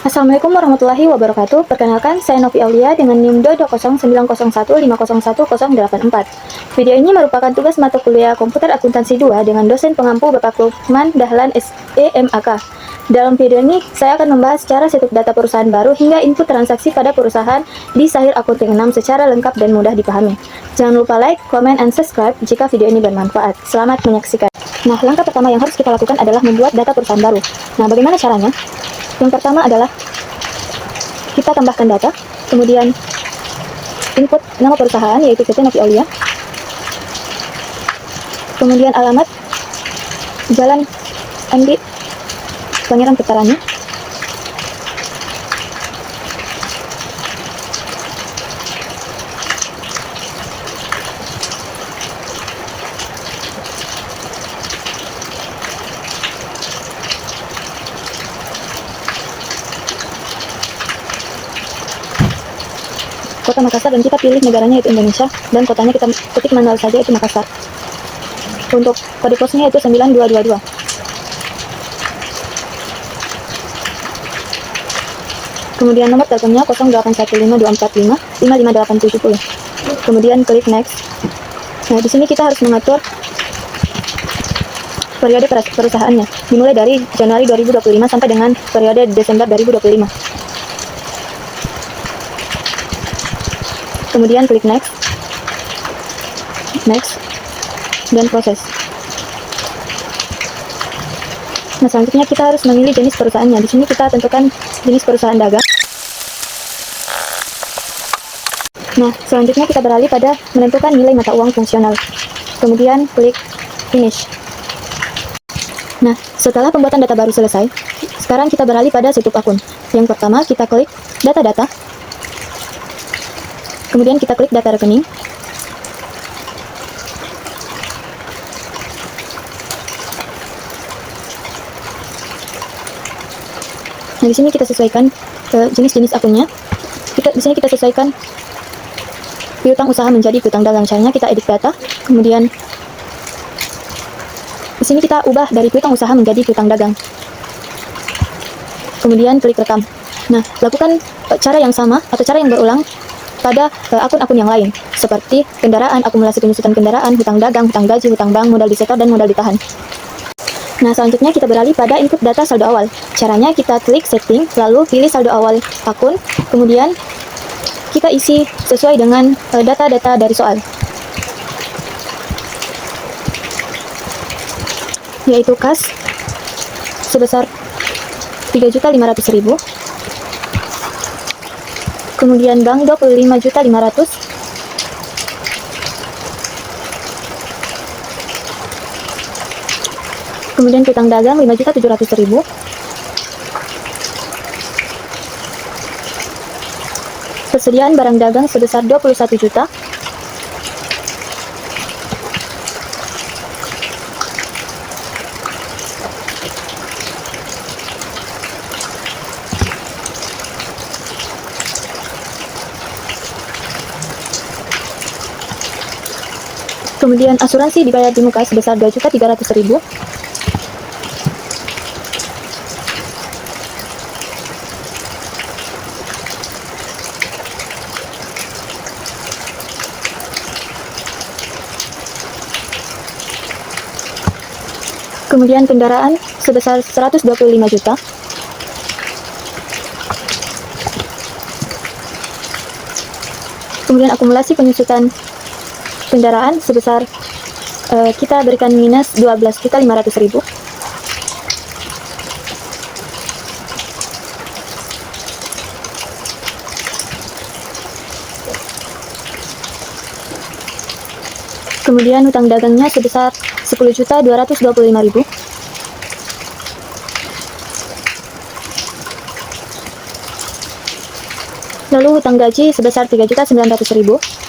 Assalamualaikum warahmatullahi wabarakatuh. Perkenalkan, saya Novi Aulia dengan NIM 2209015010884. Video ini merupakan tugas mata kuliah Komputer Akuntansi 2 dengan dosen pengampu Bapak Lukman Dahlan SEMAK. Dalam video ini, saya akan membahas cara setup data perusahaan baru hingga input transaksi pada perusahaan di Sahir Accounting 6 secara lengkap dan mudah dipahami. Jangan lupa like, comment, and subscribe jika video ini bermanfaat. Selamat menyaksikan. Nah, langkah pertama yang harus kita lakukan adalah membuat data perusahaan baru. Nah, bagaimana caranya? Yang pertama adalah kita tambahkan data, kemudian input nama perusahaan yaitu PT Novi Aulia, kemudian alamat Jalan MD Pangeran Petarani, kota Makassar, dan kita pilih negaranya yaitu Indonesia, dan kotanya kita ketik manual saja yaitu Makassar. Untuk kode posnya itu 9222. Kemudian nomor teleponnya 081524555870. Kemudian klik next. Nah, di sini kita harus mengatur periode perusahaannya, dimulai dari Januari 2025 sampai dengan periode Desember 2025. Kemudian klik next, dan proses. Nah, selanjutnya kita harus memilih jenis perusahaannya. Di sini kita tentukan jenis perusahaan dagang. Nah, selanjutnya kita beralih pada menentukan nilai mata uang fungsional. Kemudian klik finish. Nah, setelah pembuatan data baru selesai, sekarang kita beralih pada setup akun. Yang pertama kita klik data-data. Kemudian kita klik data rekening. Nah, di sini kita sesuaikan jenis-jenis akunnya. Di sini kita sesuaikan piutang usaha menjadi piutang dagang. Caranya kita edit data. Kemudian di sini kita ubah dari piutang usaha menjadi piutang dagang. Kemudian klik rekam. Nah, lakukan cara yang sama atau cara yang berulang pada akun-akun yang lain, seperti kendaraan, akumulasi penyusutan kendaraan, hutang dagang, hutang gaji, hutang bank, modal disetor, dan modal ditahan. Nah, selanjutnya kita beralih pada input data saldo awal. Caranya kita klik setting, lalu pilih saldo awal akun, kemudian kita isi sesuai dengan data-data dari soal, yaitu kas sebesar 3.500.000, kemudian bank 25.500.000, kemudian piutang dagang 5.700.000, persediaan barang dagang sebesar 21 juta, kemudian asuransi dibayar di muka sebesar 2.300.000, kemudian kendaraan sebesar 125 juta, kemudian akumulasi penyusutan kendaraan sebesar kita berikan minus 12.500.000, kemudian hutang dagangnya sebesar 10.225.000, lalu hutang gaji sebesar 3.900.000,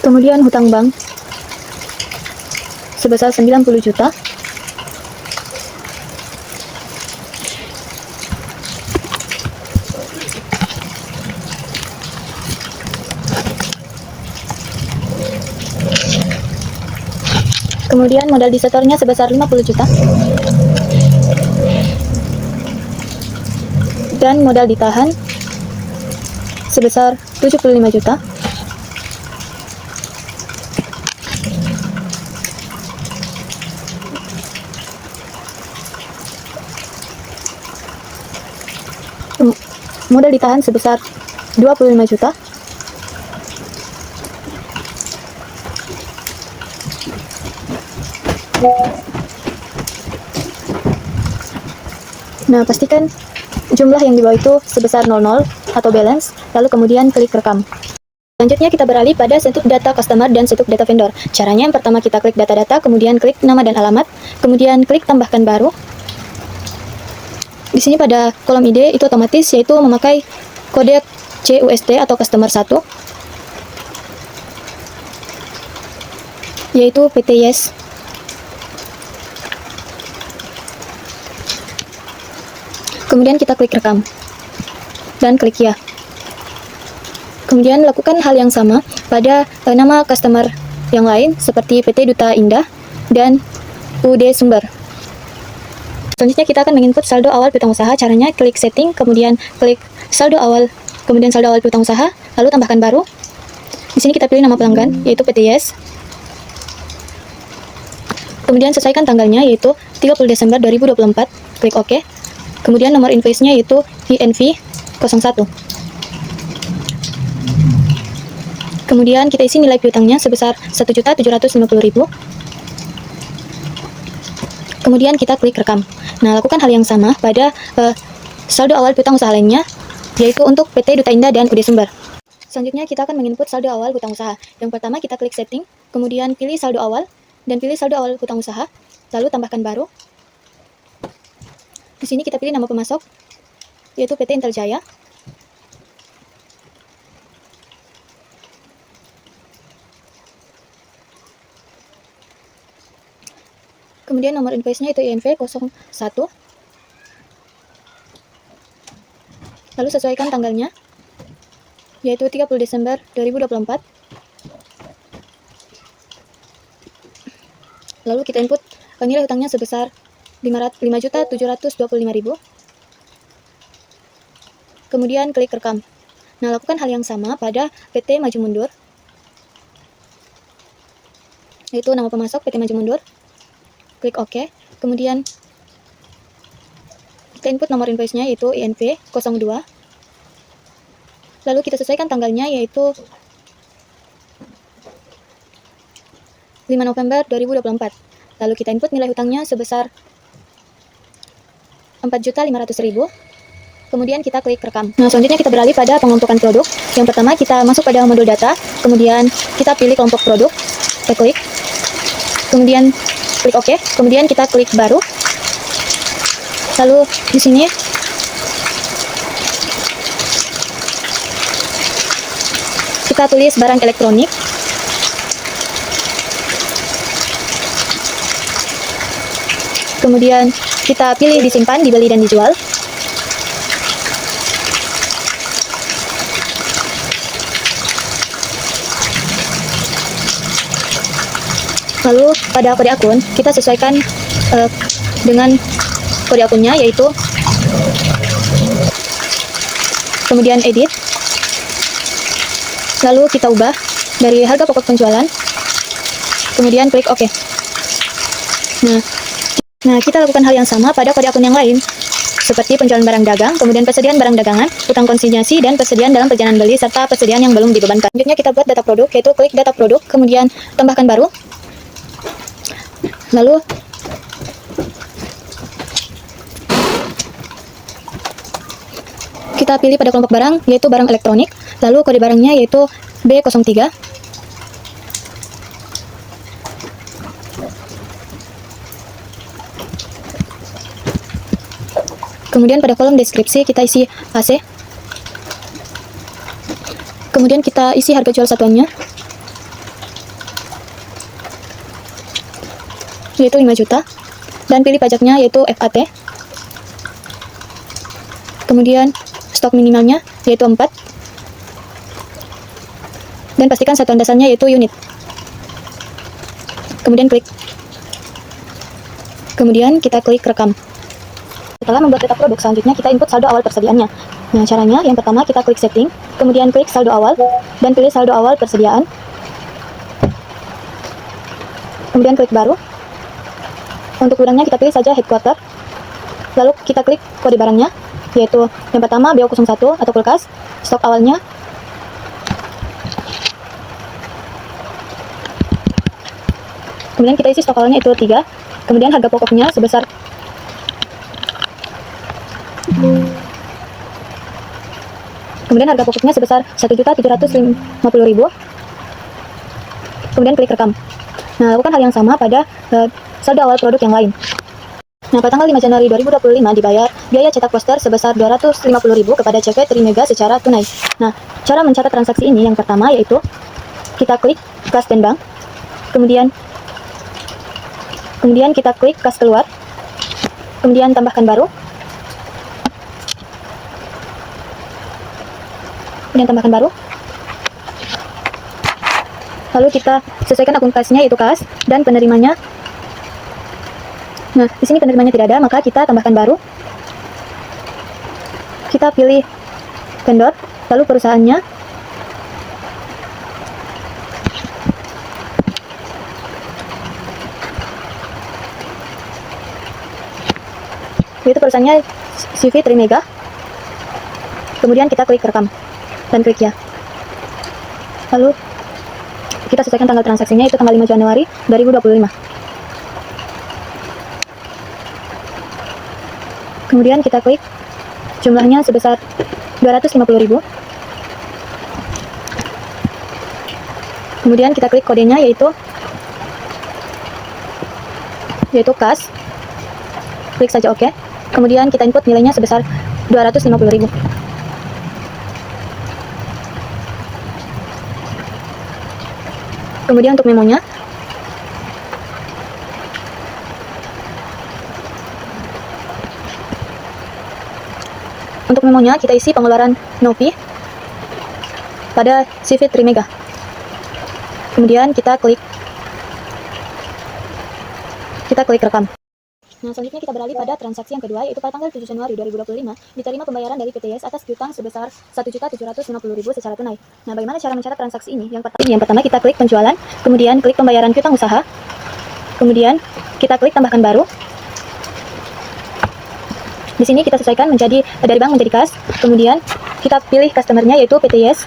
Kemudian hutang bank sebesar 90 juta. Kemudian modal disetornya sebesar 50 juta. Dan modal ditahan sebesar 75 juta. Modal ditahan sebesar 25 juta. Nah, pastikan jumlah yang di bawah itu sebesar 00 atau balance, lalu kemudian klik rekam. Selanjutnya kita beralih pada setup data customer dan setup data vendor. Caranya yang pertama kita klik data-data, kemudian klik nama dan alamat, kemudian klik tambahkan baru. Di sini pada kolom ID itu otomatis yaitu memakai kode CUST atau customer 1, yaitu PT Yes. Kemudian kita klik rekam dan klik ya. Kemudian lakukan hal yang sama pada nama customer yang lain seperti PT Duta Indah dan UD Sumber. Selanjutnya kita akan menginput saldo awal piutang usaha. Caranya klik setting, kemudian klik saldo awal, kemudian saldo awal piutang usaha, lalu tambahkan baru. Di sini kita pilih nama pelanggan yaitu PT Yes. Kemudian sesuaikan tanggalnya yaitu 30 Desember 2024, klik OK. Kemudian nomor invoice-nya yaitu INV 01. Kemudian kita isi nilai piutangnya sebesar 1.750.000. Kemudian kita klik rekam. Nah, lakukan hal yang sama pada saldo awal piutang usaha lainnya, yaitu untuk PT Duta Indah dan UD Sumber. Selanjutnya kita akan menginput saldo awal hutang usaha. Yang pertama kita klik setting, kemudian pilih saldo awal, dan pilih saldo awal hutang usaha, lalu tambahkan baru. Di sini kita pilih nama pemasok, yaitu PT Intel Jaya. Kemudian nomor invoice-nya itu INV 01. Lalu sesuaikan tanggalnya, yaitu 30 Desember 2024. Lalu kita input nilai hutangnya sebesar 5.725.000. Kemudian klik rekam. Nah, lakukan hal yang sama pada PT Maju Mundur, yaitu nama pemasok PT Maju Mundur. Klik OK. Kemudian kita input nomor invoice-nya yaitu INV 02. Lalu kita sesuaikan tanggalnya yaitu 5 November 2024. Lalu kita input nilai hutangnya sebesar 4.500.000. Kemudian kita klik rekam. Nah, selanjutnya kita beralih pada pengelompokan produk. Yang pertama kita masuk pada modul data, kemudian kita pilih kelompok produk, kita klik, kemudian klik OK, kemudian kita klik baru. Lalu di sini kita tulis barang elektronik. Kemudian kita pilih disimpan, dibeli, dan dijual. Lalu pada kode akun, kita sesuaikan dengan kode akunnya, yaitu kemudian edit. Lalu kita ubah dari harga pokok penjualan, kemudian klik OK. Nah, kita lakukan hal yang sama pada kode akun yang lain, seperti penjualan barang dagang, kemudian persediaan barang dagangan, utang konsinyasi, dan persediaan dalam perjalanan beli, serta persediaan yang belum dibebankan. Selanjutnya kita buat data produk, yaitu klik data produk, kemudian tambahkan baru. Lalu kita pilih pada kelompok barang, yaitu barang elektronik, lalu kode barangnya yaitu B03. Kemudian pada kolom deskripsi kita isi AC. Kemudian kita isi harga jual satuannya. yaitu 5 juta, dan pilih pajaknya yaitu FAT. Kemudian stok minimalnya yaitu 4, dan pastikan satuan dasarnya yaitu unit. Kemudian klik. Kemudian kita klik rekam. Setelah membuat data produk, selanjutnya kita input saldo awal persediaannya. Nah, caranya yang pertama kita klik setting, kemudian klik saldo awal, dan pilih saldo awal persediaan. Kemudian klik baru. Untuk gudangnya kita pilih saja headquarter. Lalu kita klik kode barangnya, yaitu yang pertama BO01 atau kulkas, stok awalnya. Kemudian kita isi stok awalnya itu 3. Kemudian harga pokoknya sebesar sebesar 1.750.000. Kemudian klik rekam. Nah, lakukan hal yang sama pada saldo awal produk yang lain. Nah, pada tanggal 5 Januari 2025 dibayar biaya cetak poster sebesar 250.000 kepada CP Trimega secara tunai. Nah, cara mencatat transaksi ini yang pertama yaitu kita klik kas dan bank, kemudian kita klik kas keluar, kemudian tambahkan baru, lalu kita sesuaikan akun kasnya yaitu kas, dan penerimanya. Nah, di sini penerimanya tidak ada, maka kita tambahkan baru. Kita pilih vendor, lalu perusahaannya. Yaitu perusahaannya CV Trimega. Kemudian kita klik rekam dan klik ya. Lalu kita sesuaikan tanggal transaksinya itu tanggal 5 Januari 2025. Kemudian kita klik jumlahnya sebesar 250.000. Kemudian kita klik kodenya yaitu kas. Klik saja OK. Kemudian kita input nilainya sebesar 250.000. Kemudian untuk memonya, kita isi pengeluaran Novi pada CV Trimega. Kemudian kita klik rekam. Nah, selanjutnya kita beralih pada transaksi yang kedua, yaitu pada tanggal 7 Januari 2025 diterima pembayaran dari PTS atas piutang sebesar 1.750.000 secara tunai. Nah, bagaimana cara mencatat transaksi ini? Yang pertama kita klik penjualan, kemudian klik pembayaran piutang usaha, kemudian kita klik tambahkan baru. Di sini kita sesuaikan menjadi dari bank menjadi kas, kemudian kita pilih customer-nya yaitu PTS.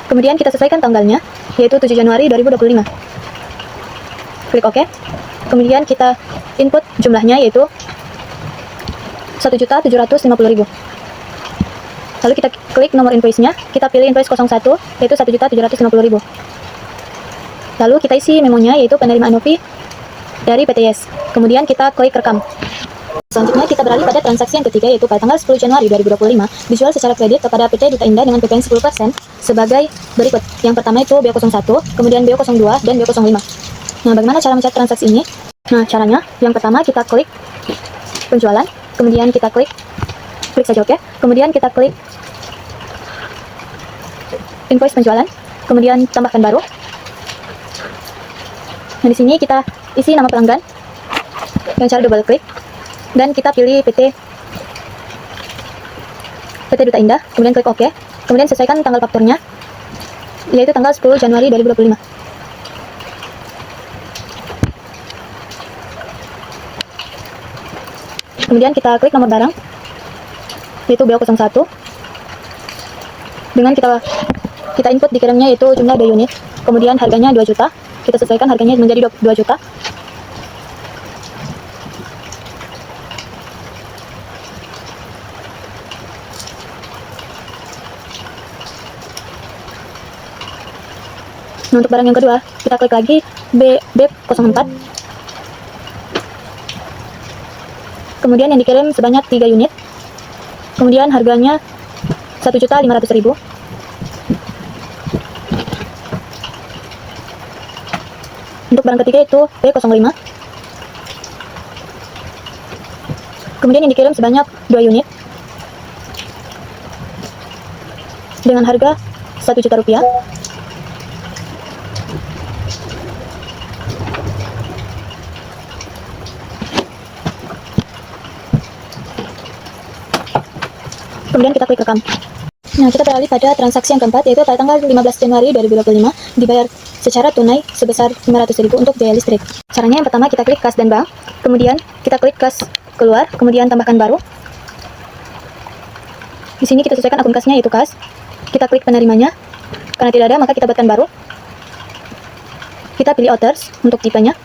Kemudian kita sesuaikan tanggalnya yaitu 7 Januari 2025. Klik OK. Kemudian kita input jumlahnya yaitu 1.750.000. Lalu kita klik nomor invoice-nya, kita pilih invoice 01 yaitu 1.750.000. Lalu kita isi memonya yaitu penerimaan Novi dari PTS. Kemudian kita klik rekam. Selanjutnya kita beralih pada transaksi yang ketiga, yaitu pada tanggal 10 Januari 2025 dijual secara kredit kepada PT Duta Indah dengan PPN 10% sebagai berikut. Yang pertama itu BO01, kemudian BO02, dan BO05. Nah, bagaimana cara mencatat transaksi ini? Nah, caranya yang pertama kita klik penjualan, kemudian kita klik saja OK. Kemudian kita klik invoice penjualan, kemudian tambahkan baru. Nah, di sini kita isi nama pelanggan dengan cara double klik, dan kita pilih PT Duta Indah, kemudian klik OK. Kemudian sesuaikan tanggal fakturnya yaitu tanggal 10 Januari 2025. Kemudian kita klik nomor barang yaitu BO01, dengan kita input dikirimnya yaitu jumlah 2 unit, kemudian harganya 2 juta. Kita sesuaikan harganya menjadi 2 juta. Nah, untuk barang yang kedua, kita klik lagi B04. Kemudian yang dikirim sebanyak 3 unit. Kemudian harganya 1.500.000. Untuk barang ketiga itu B05. Kemudian yang dikirim sebanyak 2 unit dengan harga Rp1.000.000. Kemudian kita klik rekam. Nah, kita beralih pada transaksi yang keempat, yaitu pada tanggal 15 Januari 2025 dibayar secara tunai sebesar Rp500.000 untuk biaya listrik. Caranya yang pertama kita klik kas dan bank, kemudian kita klik kas keluar, kemudian tambahkan baru. Di sini kita sesuaikan akun kasnya, yaitu kas. Kita klik penerimanya, karena tidak ada maka kita buatkan baru. Kita pilih others untuk tipenya.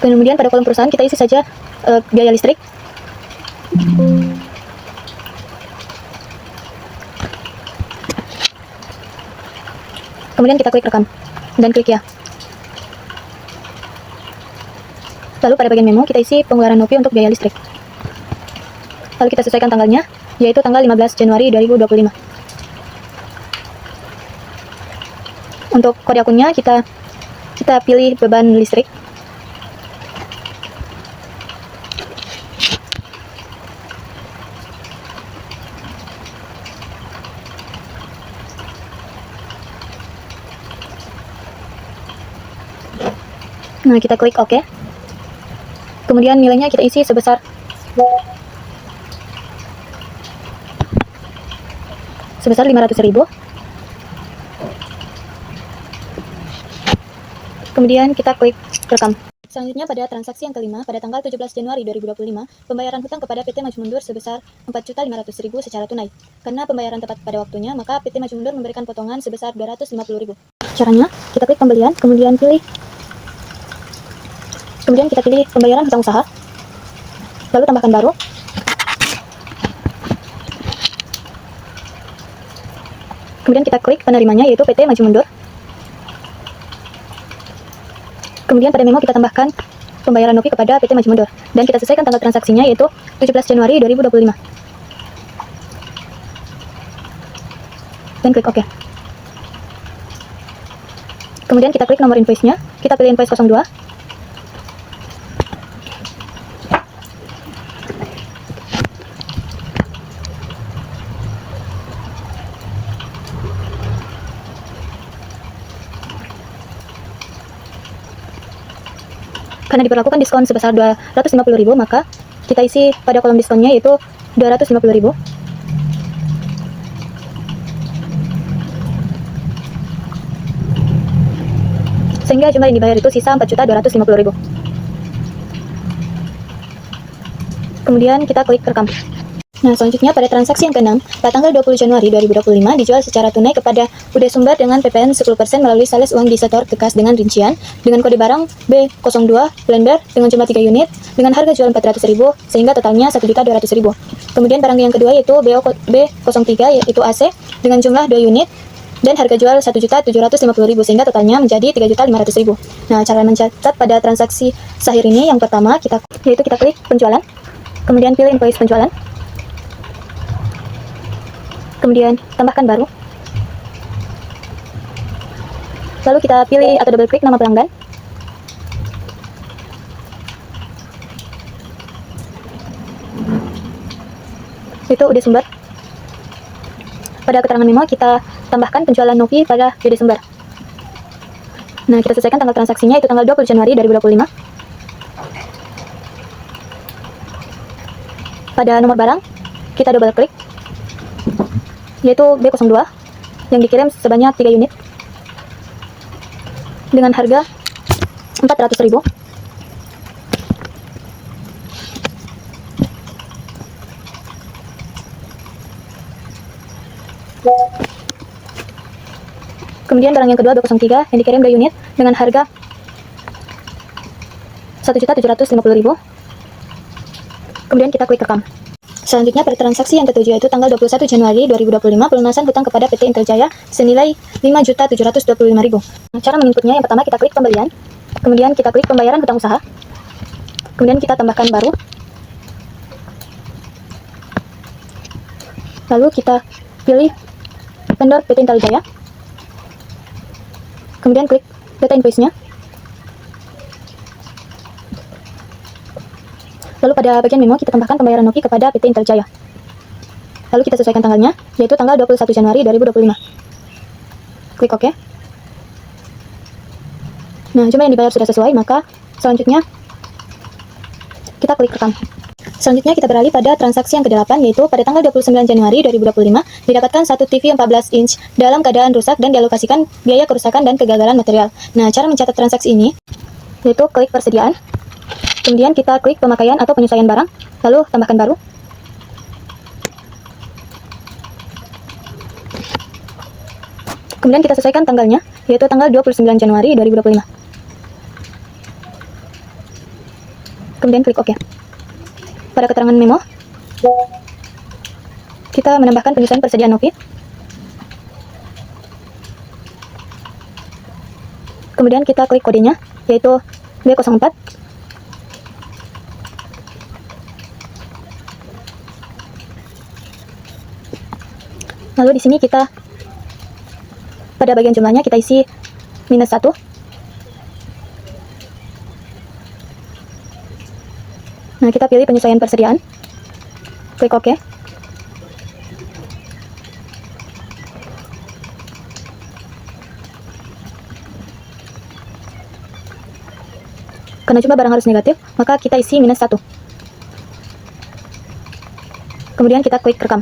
Kemudian pada kolom perusahaan kita isi saja biaya listrik. Kemudian kita klik rekam dan klik ya. Lalu pada bagian memo kita isi pengeluaran Novi untuk biaya listrik. Lalu kita sesuaikan tanggalnya, yaitu tanggal 15 Januari 2025. Untuk kode akunnya kita pilih beban listrik. Nah, kita klik OK. Kemudian nilainya kita isi sebesar Rp500.000. Kemudian kita klik rekam. Selanjutnya pada transaksi yang kelima, pada tanggal 17 Januari 2025, pembayaran hutang kepada PT Maju Mundur sebesar Rp4.500.000 secara tunai. Karena pembayaran tepat pada waktunya, maka PT Maju Mundur memberikan potongan sebesar Rp250.000. Caranya, kita klik pembelian, kemudian kita pilih pembayaran hutang usaha, lalu tambahkan baru. Kemudian kita klik penerimanya, yaitu PT Maju Mundur. Kemudian pada memo kita tambahkan pembayaran Novi kepada PT Maju Mundur, dan kita sesuaikan tanggal transaksinya, yaitu 17 Januari 2025. Dan klik OK. Kemudian kita klik nomor invoice-nya, kita pilih invoice 02. Karena diperlakukan diskon sebesar Rp250.000, maka kita isi pada kolom diskonnya, yaitu Rp250.000. Sehingga jumlah yang dibayar itu sisa Rp4.250.000. Kemudian kita klik rekam. Nah, selanjutnya pada transaksi yang ke-6, pada tanggal 20 Januari 2025 dijual secara tunai kepada UD Sumber dengan PPN 10% melalui sales uang di setor ke kas dengan rincian, dengan kode barang B02 blender dengan jumlah 3 unit, dengan harga jual Rp400.000 sehingga totalnya Rp1.200.000. Kemudian barang yang kedua yaitu B03 yaitu AC dengan jumlah 2 unit dan harga jual Rp1.750.000 sehingga totalnya menjadi Rp3.500.000. Nah, cara mencatat pada transaksi sahir ini yang pertama kita klik penjualan, kemudian pilih invoice penjualan. Kemudian tambahkan baru. Lalu kita pilih atau double klik nama pelanggan. Itu UD Sumber. Pada keterangan memo kita tambahkan penjualan Novi pada UD Sumber. Nah, kita sesuaikan tanggal transaksinya, itu tanggal 20 Januari 2025. Pada nomor barang kita double klik, yaitu B02 yang dikirim sebanyak 3 unit dengan harga Rp400.000. Kemudian barang yang kedua B03 yang dikirim 2 unit dengan harga Rp1.750.000. Kemudian kita klik rekam. Selanjutnya pada transaksi yang ketujuh, yaitu tanggal 21 Januari 2025, pelunasan hutang kepada PT Inteljaya senilai Rp5.725.000. Nah, cara menginputnya yang pertama kita klik pembelian, kemudian kita klik pembayaran hutang usaha, kemudian kita tambahkan baru, lalu kita pilih vendor PT Inteljaya, Kemudian klik data invoice-nya. Lalu pada bagian memo kita tambahkan pembayaran Noki kepada PT Intel Jaya. Lalu kita sesuaikan tanggalnya, yaitu tanggal 21 Januari 2025. Klik OK. Nah, jumlah yang dibayar sudah sesuai, maka selanjutnya kita klik rekam. Selanjutnya kita beralih pada transaksi yang ke-8, yaitu pada tanggal 29 Januari 2025 didapatkan satu TV 14 inch dalam keadaan rusak dan dialokasikan biaya kerusakan dan kegagalan material. Nah, cara mencatat transaksi ini yaitu klik persediaan, kemudian kita klik pemakaian atau penyesuaian barang, lalu tambahkan baru. Kemudian kita sesuaikan tanggalnya, yaitu tanggal 29 Januari 2025. Kemudian klik OK. Pada keterangan memo, kita menambahkan penyesuaian persediaan Noki. Kemudian kita klik kodenya, yaitu B04. Lalu di sini kita pada bagian jumlahnya kita isi -1. Nah, kita pilih penyesuaian persediaan. Klik OK. Karena jumlah barang harus negatif, maka kita isi -1. Kemudian kita klik rekam.